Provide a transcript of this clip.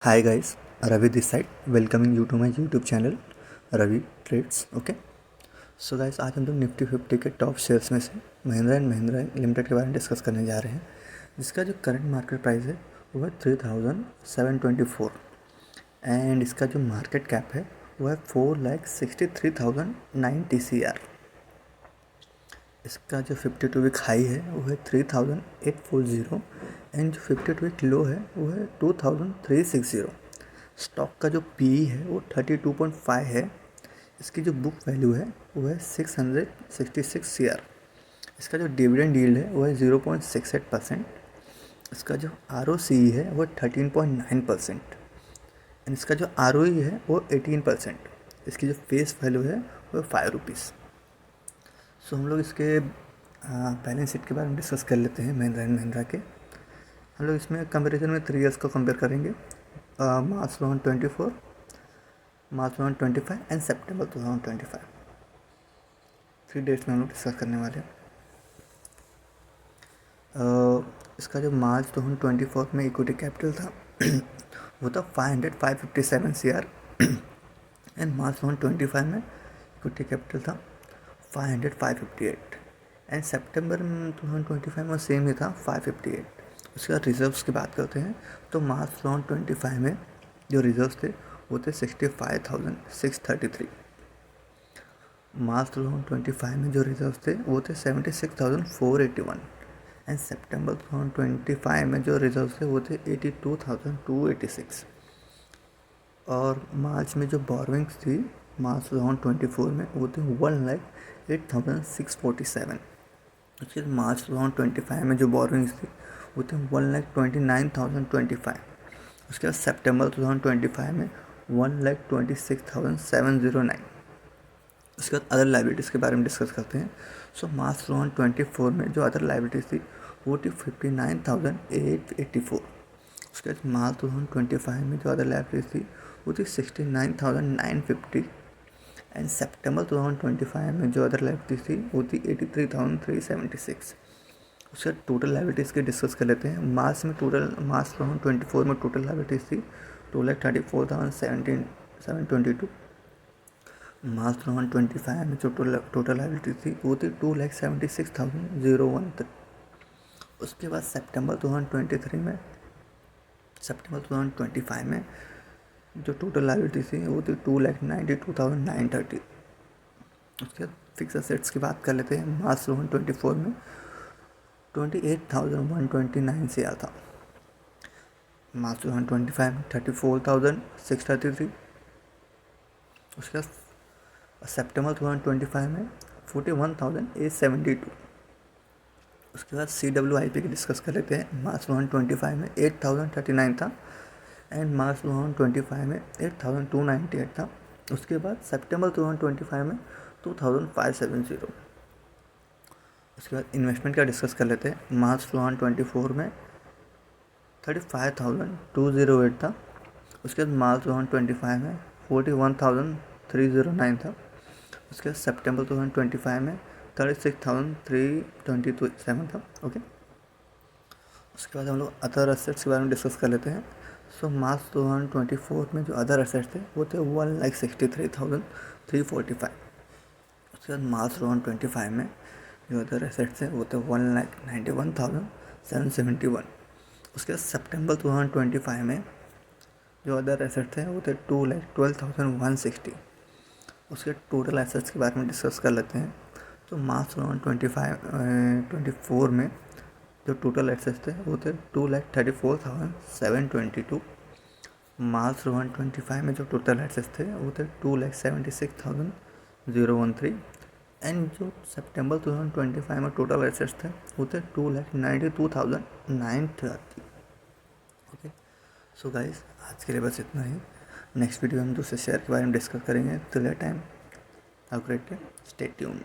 Hi guys, Ravi this side. Welcoming you to my YouTube channel Ravi Trades. Okay so guys, आज हम लोग Nifty 50 के top shares में से Mahindra and Mahindra limited के बारे में डिस्कस करने जा रहे हैं, जिसका जो करंट मार्केट प्राइस है वो है 3724 एंड इसका जो मार्केट कैप है वो है 4,63,090 CR। इसका जो 52 वीक हाई है वो है 3,840 एंड जो 52 वीक लो है वो है 2,360। स्टॉक का जो पी है वो 32.5 है। इसकी जो बुक वैल्यू है वो है 666 CR। इसका जो डिविडेंड यील्ड है वो है 0.68%। इसका जो ROCE है वो 13.9% एंड इसका जो ROE है वो 18%। इसकी जो फेस वैल्यू है वो 5 रुपीज़। सो हम लोग इसके बैलेंस शीट के बारे में डिस्कस कर लेते हैं महिंद्रा एंड महिंद्रा के। हम लोग इसमें कंपैरिजन में 3 ईयर्स को कंपेयर करेंगे, मार्च 2024, मार्च 2025 एंड सितंबर 2025। 3 डेट्स में हम लोग डिस्कस करने वाले हैं। इसका जो मार्च 2024 में इक्विटी कैपिटल था वो था 557 CR एंड मार्च 2025 में इक्विटी कैपिटल था 558 एंड सितंबर 2025 में सेम ही था 558। उसके बाद रिजर्व्स की बात करते हैं तो मार्च 2025 में जो रिजर्व्स थे वो थे 65,633। मार्च 2025 में जो रिजर्व्स थे वो थे 76,481 एंड सितंबर 2025 में जो रिजर्व्स थे वो थे 82,286। और मार्च में जो बोरोइंग्स थी मार्च 2024 में वो थे 1,08,647। उसके बाद मार्च 2025 में जो बोरोइंग्स थी वो थे 1,29,025। उसके बाद सितंबर 2025 में 1,26,709। उसके बाद अदर लाइबिलिटीज़ के बारे में डिस्कस करते हैं। सो मार्च 2024 में जो अदर लाइबिलिटीज़ थी वो थी 59,884। उसके बाद मार्च 2025 में जो अदर लाइबिलिटीज़ थी वो थी 69,950 एंड सितंबर 2025 में जो अदर लाइबिलिटीज़ थी वो थी 83,376। उसके टोटल लाइबिलिटीज़ के डिस्कस कर लेते हैं। मार्च 2024 में टोटल लाइबिलिटीज़ थी 2,34,722। मार्च 2025 में जो टोटल लाइबिलिटीज़ थी वो थी 2,76,013। उसके बाद सितंबर 2025 में जो टोटल लाइबिलिटी थी वो थी 2,92,930। उसके बाद फिक्स असेट्स की बात कर लेते हैं। मार्च 2024 में 28,129 CR था। मार्च 2025 में 34,633। उसके बाद सितंबर 2025 में 41,872। उसके बाद CWIP की डिस्कस कर लेते हैं। मार्च 2025 में 8,039 था एंड मार्च 2025 में 8,298 था। उसके बाद सितंबर 2025 में 2,570। उसके बाद इन्वेस्टमेंट का डिस्कस कर लेते हैं। मार्च 2024 में 35,208 था। उसके बाद मार्च 2025 में 41,309 था। उसके बाद सितंबर 2025 में 36,327 था। ओके, उसके बाद हम लोग अदर एसेट्स के बारे में डिस्कस कर लेते हैं। सो मार्च 2024 में जो अदर एसेट्स थे वो थे 1,63,345। उसके बाद मार्च 2025 में जो अदर एसेट्स थे वो थे 1,91,771। उसके बाद सितंबर 2025 में जो अदर एसेट्स थे वो थे 2,12,160। उसके टोटल एसेट्स के बारे में डिस्कस कर लेते हैं। तो मार्च 2024 में जो टोटल एसेट्स थे वो थे 2,34,722। मार्च 2025 में जो टोटल एसेट्स थे वो थे 2,76,013 एंड जो सितंबर 2025 में टोटल एसेट्स थे वो थे 2,92,930। ओके, सो गाइस, आज के लिए बस इतना ही। नेक्स्ट वीडियो हम दूसरे शेयर के बारे में डिस्कस करेंगे। Till that time, have a great day, stay tuned.